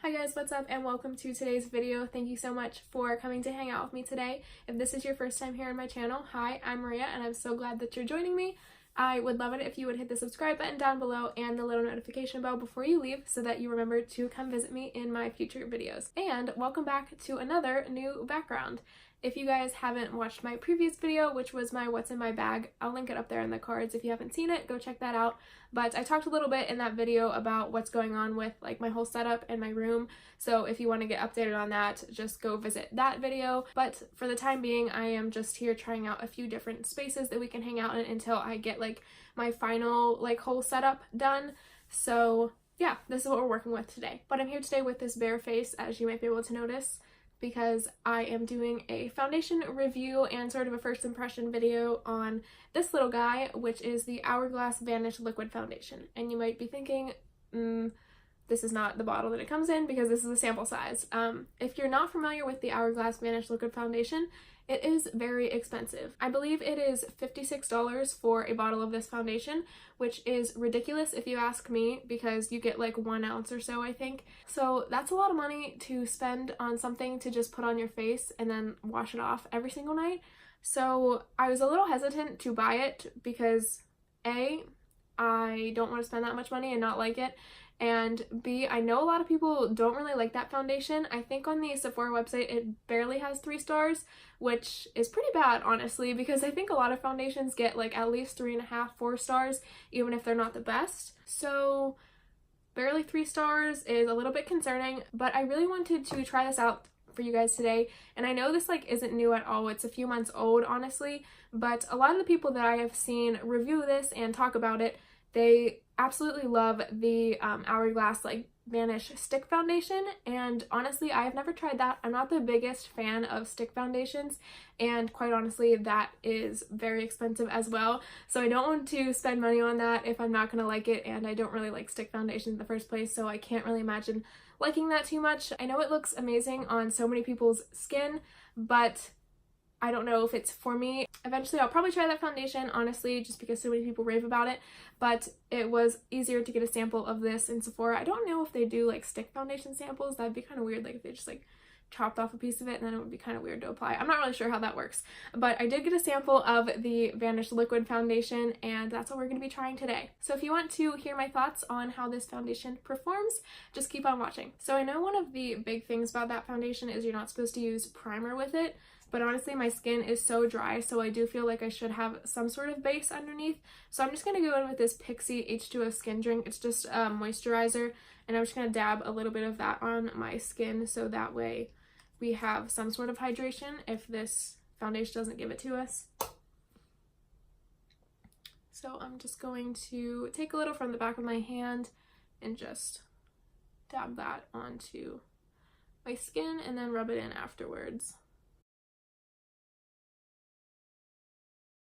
Hi guys, what's up and welcome to today's video. Thank you so much for coming to hang out with me today. If this is your first time here on my channel, hi, I'm Maria and I'm so glad that you're joining me. I would love it if you would hit the subscribe button down below and the little notification bell before you leave so that you remember to come visit me in my future videos. And welcome back to another new background. If you guys haven't watched my previous video, which was my what's in my bag, I'll link it up there in the cards. If you haven't seen it, go check that out. But I talked a little bit in that video about what's going on with like my whole setup and my room. So if you want to get updated on that, just go visit that video. But for the time being, I am just here trying out a few different spaces that we can hang out in until I get like my final like whole setup done. So yeah, this is what we're working with today. But I'm here today with this bare face, as you might be able to notice, because I am doing a foundation review and sort of a first impression video on this little guy, which is the Hourglass Vanish Liquid Foundation. And you might be thinking, this is not the bottle that it comes in because this is a sample size. If you're not familiar with the Hourglass Vanish Liquid Foundation, it is very expensive. I believe it is $56 for a bottle of this foundation, which is ridiculous if you ask me, because you get like 1 ounce or so, I think. So that's a lot of money to spend on something to just put on your face and then wash it off every single night. So I was a little hesitant to buy it because A, I don't want to spend that much money and not like it, and B, I know a lot of people don't really like that foundation. I think on the Sephora website it barely has 3 stars, which is pretty bad, honestly, because I think a lot of foundations get like at least 3.5, 4 stars, even if they're not the best. So barely 3 stars is a little bit concerning, but I really wanted to try this out for you guys today. And I know this like isn't new at all, it's a few months old, honestly, but a lot of the people that I have seen review this and talk about it, they absolutely love the Hourglass like Vanish stick foundation, and honestly I have never tried that. I'm not the biggest fan of stick foundations, and quite honestly that is very expensive as well, so I don't want to spend money on that if I'm not gonna like it, and I don't really like stick foundation in the first place, so I can't really imagine liking that too much. I know it looks amazing on so many people's skin, but I don't know if it's for me. Eventually I'll probably try that foundation, honestly, just because so many people rave about it, but it was easier to get a sample of this in Sephora. I don't know if they do like stick foundation samples. That'd be kind of weird, like if they just like chopped off a piece of it, and then it would be kind of weird to apply. I'm not really sure how that works, but I did get a sample of the Vanish Liquid Foundation, and that's what we're going to be trying today. So if you want to hear my thoughts on how this foundation performs, just keep on watching. So I know one of the big things about that foundation is you're not supposed to use primer with it, but honestly my skin is so dry, so I do feel like I should have some sort of base underneath. So I'm just going to go in with this Pixie H2O skin drink. It's just a moisturizer, and I'm just going to dab a little bit of that on my skin so that way we have some sort of hydration if this foundation doesn't give it to us. So I'm just going to take a little from the back of my hand and just dab that onto my skin and then rub it in afterwards.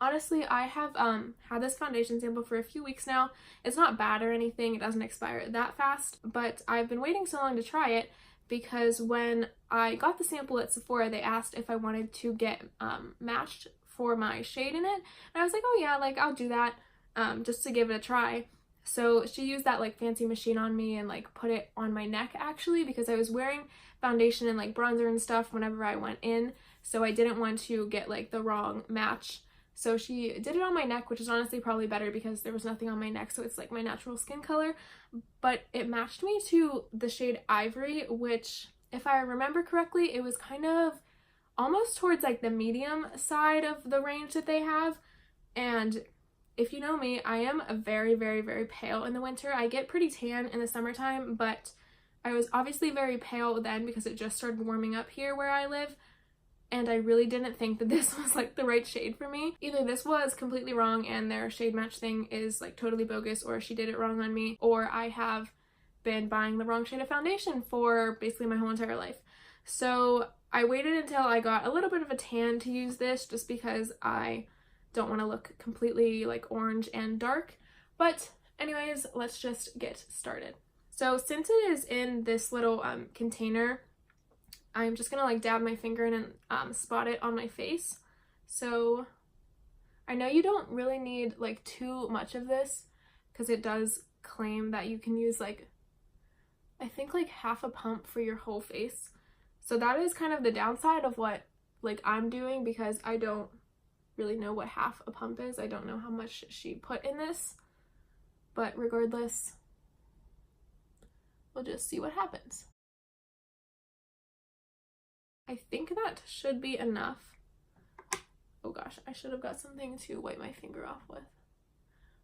Honestly, I have had this foundation sample for a few weeks now. It's not bad or anything, it doesn't expire that fast, but I've been waiting so long to try it because when I got the sample at Sephora, they asked if I wanted to get matched for my shade in it, and I was like, oh yeah, like I'll do that just to give it a try. So she used that like fancy machine on me and like put it on my neck actually, because I was wearing foundation and like bronzer and stuff whenever I went in, so I didn't want to get like the wrong match. So she did it on my neck, which is honestly probably better because there was nothing on my neck, so it's like my natural skin color. But it matched me to the shade Ivory, which if I remember correctly, it was kind of almost towards like the medium side of the range that they have. And if you know me, I am a very, very, very pale in the winter. I get pretty tan in the summertime, but I was obviously very pale then because it just started warming up here where I live. And I really didn't think that this was like the right shade for me. Either this was completely wrong and their shade match thing is like totally bogus, or she did it wrong on me, or I have been buying the wrong shade of foundation for basically my whole entire life. So I waited until I got a little bit of a tan to use this, just because I don't want to look completely like orange and dark. But anyways, let's just get started. So since it is in this little container, I'm just gonna like dab my finger in and spot it on my face. So I know you don't really need like too much of this because it does claim that you can use like I think like half a pump for your whole face. So that is kind of the downside of what like I'm doing, because I don't really know what half a pump is. I don't know how much she put in this, but regardless, we'll just see what happens. I think that should be enough. Oh gosh, I should have got something to wipe my finger off with.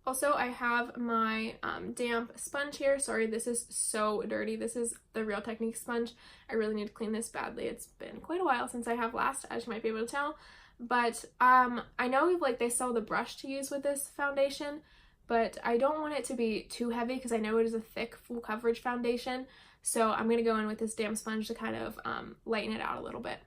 Also, I have my damp sponge here. Sorry, this is so dirty. This is the Real Technique sponge. I really need to clean this badly. It's been quite a while since I have last, as you might be able to tell. But I know like they sell the brush to use with this foundation, but I don't want it to be too heavy because I know it is a thick full coverage foundation. So I'm going to go in with this damp sponge to kind of lighten it out a little bit.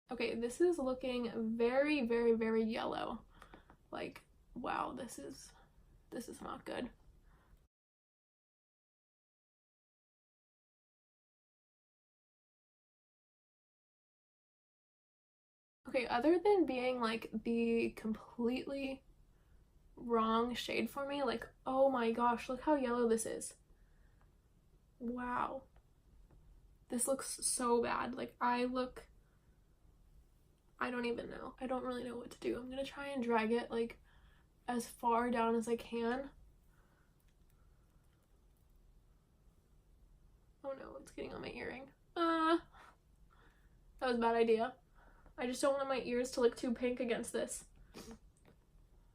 Okay, this is looking very, very, very yellow. Like, wow, this is not good. Okay, other than being like the completely wrong shade for me, like, oh my gosh, look how yellow this is. Wow. This looks so bad. Like, I don't even know. I don't really know what to do. I'm gonna try and drag it like as far down as I can. Oh no, it's getting on my earring. That was a bad idea. I just don't want my ears to look too pink against this.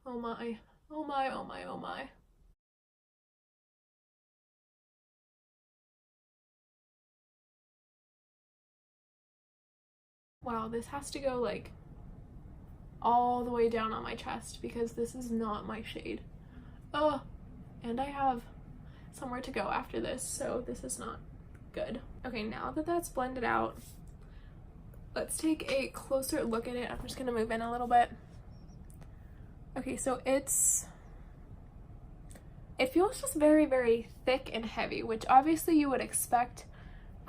Oh my. Oh my, oh my, oh my. Wow, this has to go like all the way down on my chest because this is not my shade. Oh, and I have somewhere to go after this, so this is not good. Okay, now that that's blended out, let's take a closer look at it. I'm just gonna move in a little bit. Okay, so it feels just very, very thick and heavy, which obviously you would expect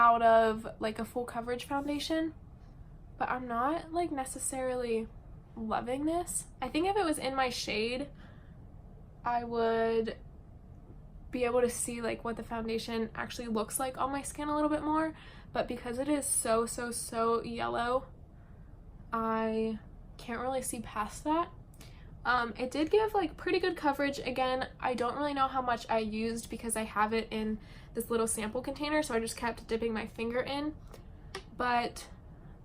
out of like a full coverage foundation, but I'm not like necessarily loving this. I think if it was in my shade, I would be able to see like what the foundation actually looks like on my skin a little bit more, but because it is so yellow, I can't really see past that. It did give like pretty good coverage. Again, I don't really know how much I used because I have it in this little sample container, so I just kept dipping my finger in, but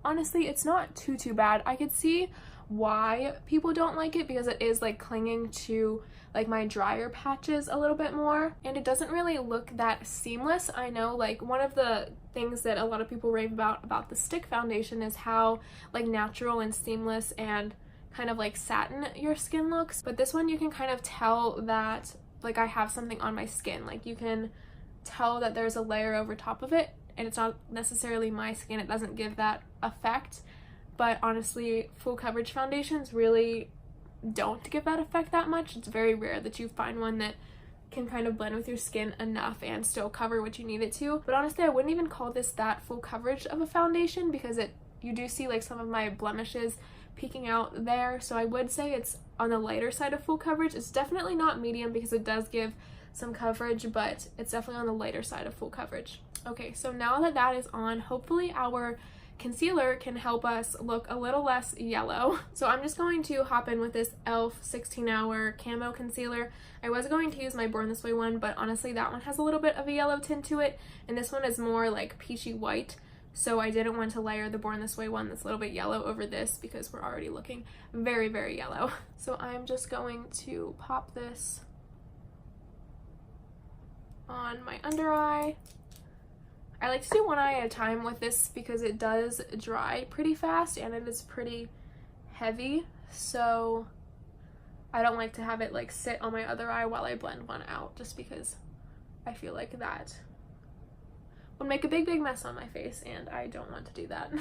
honestly it's not too bad. I could see why people don't like it because it is like clinging to like my drier patches a little bit more, and it doesn't really look that seamless. I know like one of the things that a lot of people rave about the stick foundation is how like natural and seamless and kind of like satin your skin looks, but this one you can kind of tell that like I have something on my skin. Like you can tell that there's a layer over top of it, and it's not necessarily my skin. It doesn't give that effect, but honestly full coverage foundations really don't give that effect that much. It's very rare that you find one that can kind of blend with your skin enough and still cover what you need it to. But honestly, I wouldn't even call this that full coverage of a foundation because you do see like some of my blemishes peeking out there, so I would say it's on the lighter side of full coverage. It's definitely not medium because it does give some coverage, but it's definitely on the lighter side of full coverage. Okay, so now that that is on, hopefully our concealer can help us look a little less yellow. So I'm just going to hop in with this e.l.f. 16-hour camo concealer. I was going to use my Born This Way one, but honestly that one has a little bit of a yellow tint to it, and this one is more like peachy white. So I didn't want to layer the Born This Way one that's a little bit yellow over this because we're already looking very yellow. So I'm just going to pop this on my under eye. I like to do one eye at a time with this because it does dry pretty fast and it is pretty heavy, so I don't like to have it like sit on my other eye while I blend one out, just because I feel like that would make a big mess on my face and I don't want to do that.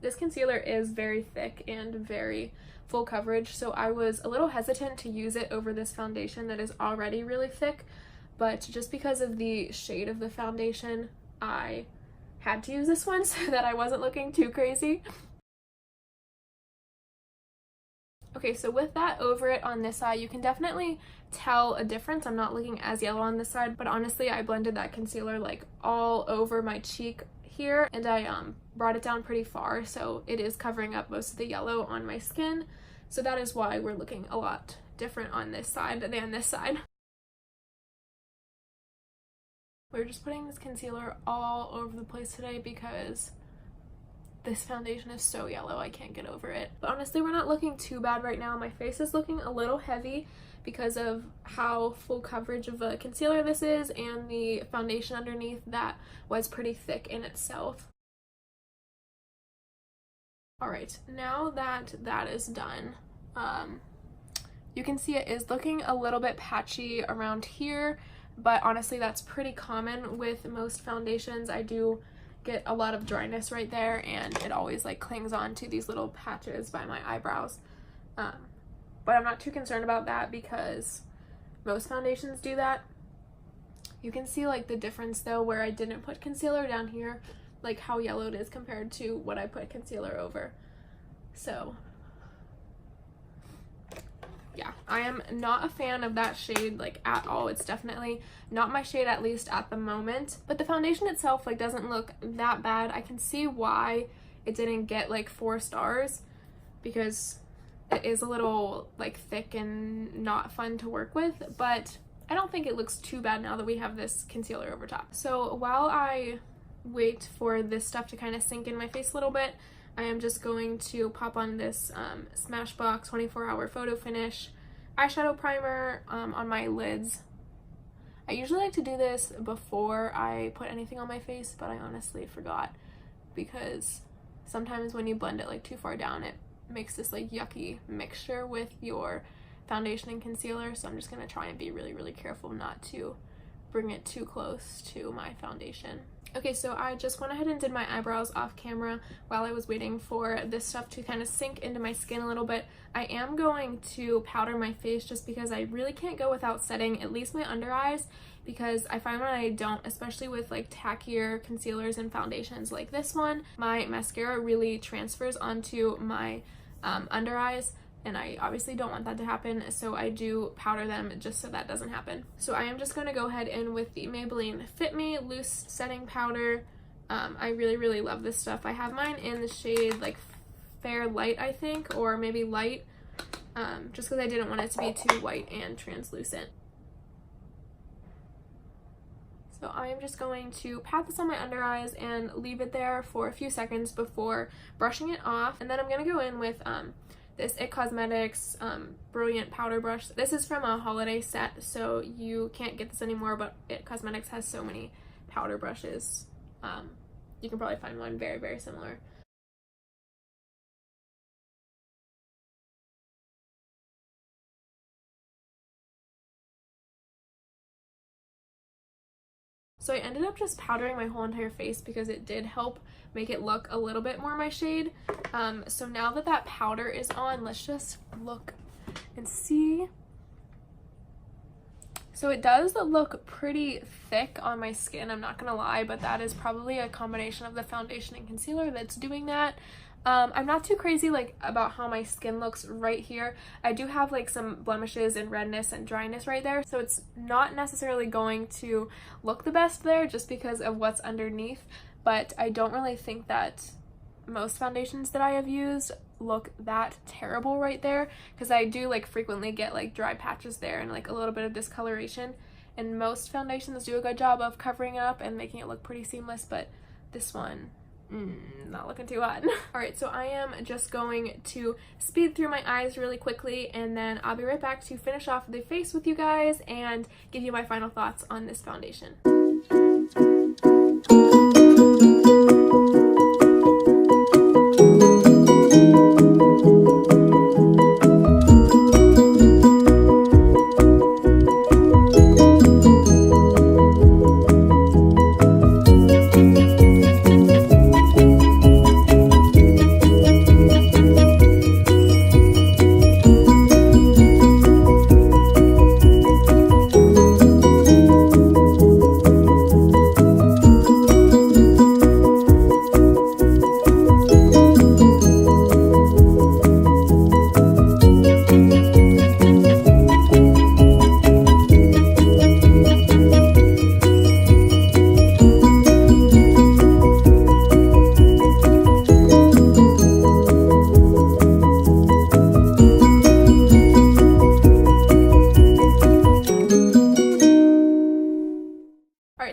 This concealer is very thick and very full coverage, so I was a little hesitant to use it over this foundation that is already really thick, but just because of the shade of the foundation, I had to use this one so that I wasn't looking too crazy. Okay, so with that over it on this side, you can definitely tell a difference. I'm not looking as yellow on this side, but honestly, I blended that concealer like all over my cheek here, and I brought it down pretty far, so it is covering up most of the yellow on my skin. So that is why we're looking a lot different on this side than this side. We're just putting this concealer all over the place today because this foundation is so yellow, I can't get over it. But honestly, we're not looking too bad right now. My face is looking a little heavy because of how full coverage of a concealer this is, and the foundation underneath that was pretty thick in itself. Alright, now that that is done, you can see it is looking a little bit patchy around here, but honestly that's pretty common with most foundations. I do get a lot of dryness right there, and it always like clings on to these little patches by my eyebrows. But I'm not too concerned about that because most foundations do that. You can see like the difference though where I didn't put concealer down here, like how yellow it is compared to what I put concealer over. So yeah, I am not a fan of that shade like at all. It's definitely not my shade, at least at the moment. But the foundation itself like doesn't look that bad. I can see why it didn't get like 4 stars, because it is a little like thick and not fun to work with, but I don't think it looks too bad now that we have this concealer over top. So while I wait for this stuff to kind of sink in my face a little bit, I am just going to pop on this Smashbox 24-hour photo finish eyeshadow primer on my lids. I usually like to do this before I put anything on my face, but I honestly forgot, because sometimes when you blend it like too far down, it makes this like yucky mixture with your foundation and concealer. So I'm just going to try and be really careful not to bring it too close to my foundation. Okay, so I just went ahead and did my eyebrows off camera while I was waiting for this stuff to kind of sink into my skin a little bit. I am going to powder my face just because I really can't go without setting at least my under eyes, because I find when I don't, especially with like tackier concealers and foundations like this one, my mascara really transfers onto my under eyes, and I obviously don't want that to happen, so I do powder them just so that doesn't happen. So I am just going to go ahead in with the Maybelline Fit Me Loose Setting Powder. I really love this stuff. I have mine in the shade like Fair Light, I think, or maybe Light, just because I didn't want it to be too white and translucent. So I am just going to pat this on my under eyes and leave it there for a few seconds before brushing it off. And then I'm going to go in with this IT Cosmetics Brilliant Powder Brush. This is from a holiday set, so you can't get this anymore, but IT Cosmetics has so many powder brushes. You can probably find one very similar. So I ended up just powdering my whole entire face because it did help make it look a little bit more my shade. So now that that powder is on, let's just look and see. So it does look pretty thick on my skin, I'm not gonna lie, but that is probably a combination of the foundation and concealer that's doing that. I'm not too crazy like about how my skin looks right here. I do have like some blemishes and redness and dryness right there, so it's not necessarily going to look the best there just because of what's underneath, but I don't really think that most foundations that I have used look that terrible right there, because I do like frequently get like dry patches there and like a little bit of discoloration, and most foundations do a good job of covering it up and making it look pretty seamless, but this one, not looking too hot. Alright, so I am just going to speed through my eyes really quickly, and then I'll be right back to finish off the face with you guys and give you my final thoughts on this foundation.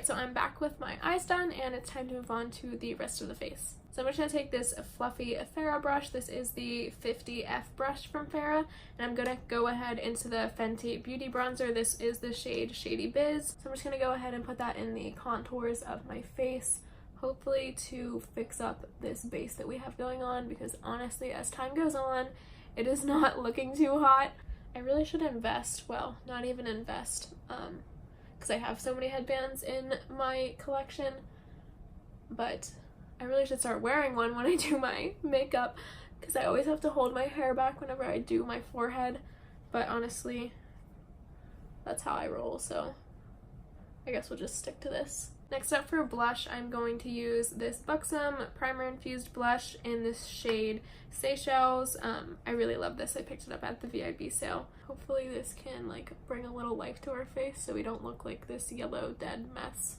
Alright, so I'm back with my eyes done, and it's time to move on to the rest of the face. So I'm just going to take this fluffy Farrah brush. This is the 50F brush from Farrah, and I'm going to go ahead into the Fenty Beauty Bronzer. This is the shade Shady Biz. So I'm just going to go ahead and put that in the contours of my face, hopefully to fix up this base that we have going on, because honestly, as time goes on, it is not looking too hot. I really should invest, well, not even invest, because I have so many headbands in my collection, but I really should start wearing one when I do my makeup, because I always have to hold my hair back whenever I do my forehead, but honestly, that's how I roll, so I guess we'll just stick to this. Next up for blush, I'm going to use this Buxom Primer Infused Blush in this shade Seychelles. I really love this. I picked it up at the VIB sale. Hopefully this can like bring a little life to our face so we don't look like this yellow dead mess.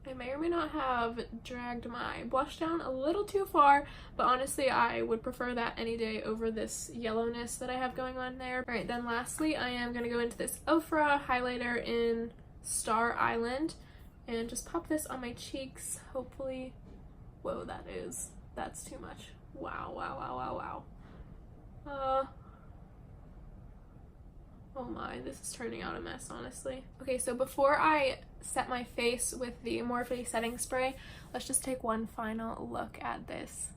I may or may not have dragged my blush down a little too far, but honestly I would prefer that any day over this yellowness that I have going on there. Alright, then lastly I am going to go into this Ofra highlighter in Star Island and just pop this on my cheeks, hopefully. Whoa, that's too much. Wow, wow, wow, wow, wow. Oh my, this is turning out a mess, honestly. Okay, so before I set my face with the Morphe setting spray, let's just take one final look at this.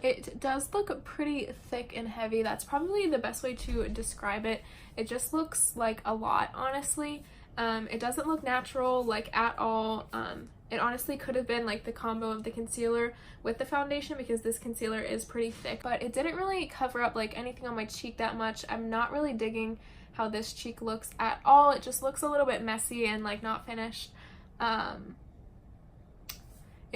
It does look pretty thick and heavy. That's probably the best way to describe it. It just looks like a lot, honestly. It doesn't look natural, like, at all. It honestly could have been like the combo of the concealer with the foundation, because this concealer is pretty thick, but it didn't really cover up like anything on my cheek that much. I'm not really digging how this cheek looks at all. It just looks a little bit messy and like not finished. It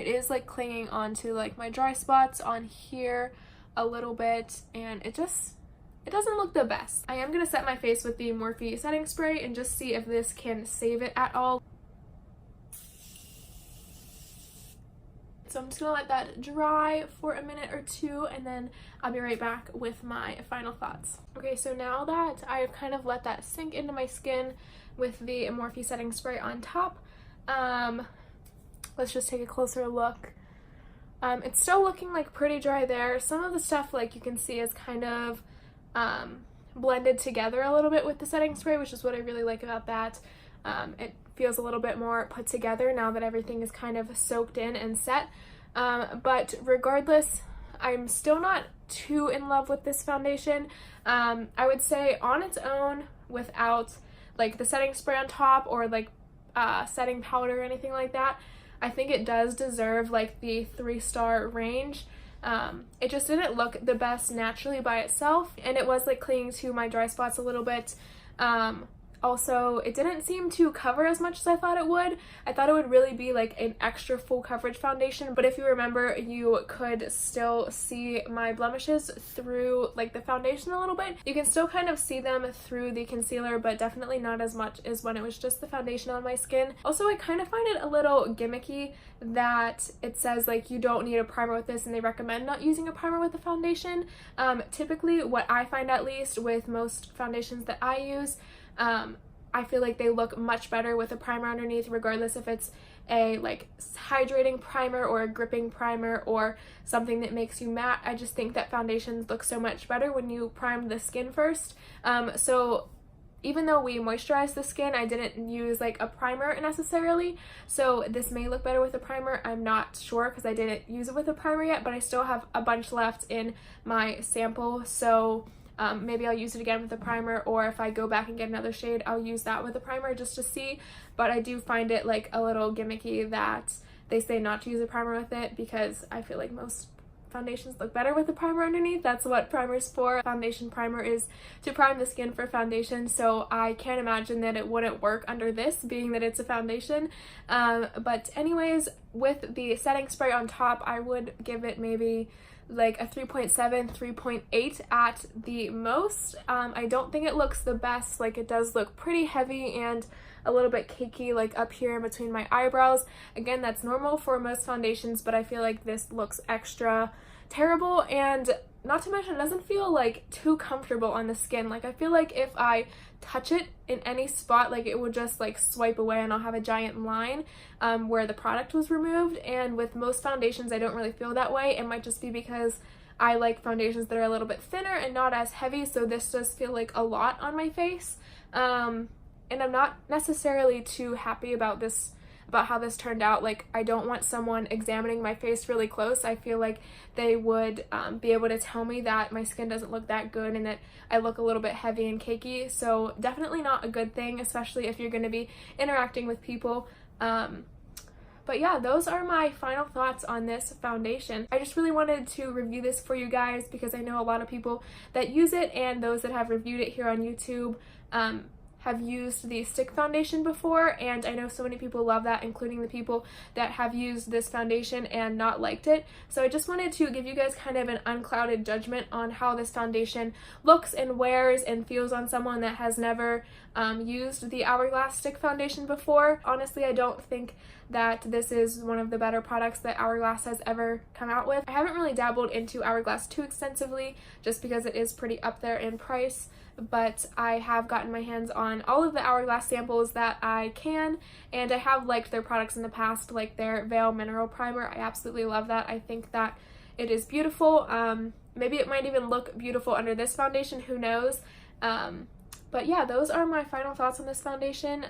is like clinging onto like my dry spots on here a little bit, and it doesn't look the best. I am gonna set my face with the Morphe setting spray and just see if this can save it at all. So I'm just gonna let that dry for a minute or two, and then I'll be right back with my final thoughts. Okay, so now that I've kind of let that sink into my skin with the Morphe setting spray on top, let's just take a closer look. It's still looking like pretty dry there. Some of the stuff, like you can see, is kind of blended together a little bit with the setting spray, which is what I really like about that. It feels a little bit more put together now that everything is kind of soaked in and set. But regardless, I'm still not too in love with this foundation. I would say on its own, without like the setting spray on top or like setting powder or anything like that, I think it does deserve like the 3-star range. It just didn't look the best naturally by itself, and it was like clinging to my dry spots a little bit. Also, it didn't seem to cover as much as I thought it would. I thought it would really be like an extra full coverage foundation, but if you remember, you could still see my blemishes through like the foundation a little bit. You can still kind of see them through the concealer, but definitely not as much as when it was just the foundation on my skin. Also, I kind of find it a little gimmicky that it says like you don't need a primer with this, and they recommend not using a primer with the foundation. Typically, what I find at least with most foundations that I use, I feel like they look much better with a primer underneath, regardless if it's a like hydrating primer or a gripping primer or something that makes you matte. I just think that foundations look so much better when you prime the skin first. So even though we moisturize the skin, I didn't use like a primer necessarily, so this may look better with a primer. I'm not sure because I didn't use it with a primer yet, but I still have a bunch left in my sample, so maybe I'll use it again with a primer, or if I go back and get another shade, I'll use that with a primer just to see. But I do find it like a little gimmicky that they say not to use a primer with it, because I feel like most foundations look better with a primer underneath. That's what primer's for. Foundation primer is to prime the skin for foundation, so I can't imagine that it wouldn't work under this, being that it's a foundation. But anyways, with the setting spray on top, I would give it maybe like a 3.7, 3.8 at the most. I don't think it looks the best. Like, it does look pretty heavy and a little bit cakey like up here in between my eyebrows. Again, that's normal for most foundations, but I feel like this looks extra terrible. And not to mention it doesn't feel like too comfortable on the skin. Like I feel like if I touch it in any spot, like it would just like swipe away and I'll have a giant line where the product was removed. And with most foundations I don't really feel that way. It might just be because I like foundations that are a little bit thinner and not as heavy, so this does feel like a lot on my face. And I'm not necessarily too happy about this, about how this turned out. Like I don't want someone examining my face really close. I feel like they would be able to tell me that my skin doesn't look that good and that I look a little bit heavy and cakey, so definitely not a good thing, especially if you're going to be interacting with people. But yeah, those are my final thoughts on this foundation. I just really wanted to review this for you guys because I know a lot of people that use it, and those that have reviewed it here on YouTube have used the stick foundation before, and I know so many people love that, including the people that have used this foundation and not liked it. So I just wanted to give you guys kind of an unclouded judgment on how this foundation looks and wears and feels on someone that has never used the Hourglass stick foundation before. Honestly, I don't think that this is one of the better products that Hourglass has ever come out with. I haven't really dabbled into Hourglass too extensively just because it is pretty up there in price, but I have gotten my hands on all of the Hourglass samples that I can, and I have liked their products in the past, like their Veil Mineral Primer. I absolutely love that. I think that it is beautiful. Maybe it might even look beautiful under this foundation, who knows. But yeah, those are my final thoughts on this foundation.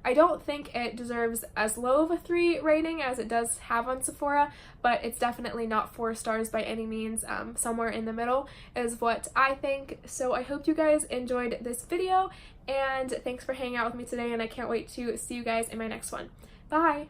I don't think it deserves as low of a 3 rating as it does have on Sephora, but it's definitely not 4 stars by any means. Somewhere in the middle is what I think. So I hope you guys enjoyed this video, and thanks for hanging out with me today, and I can't wait to see you guys in my next one. Bye!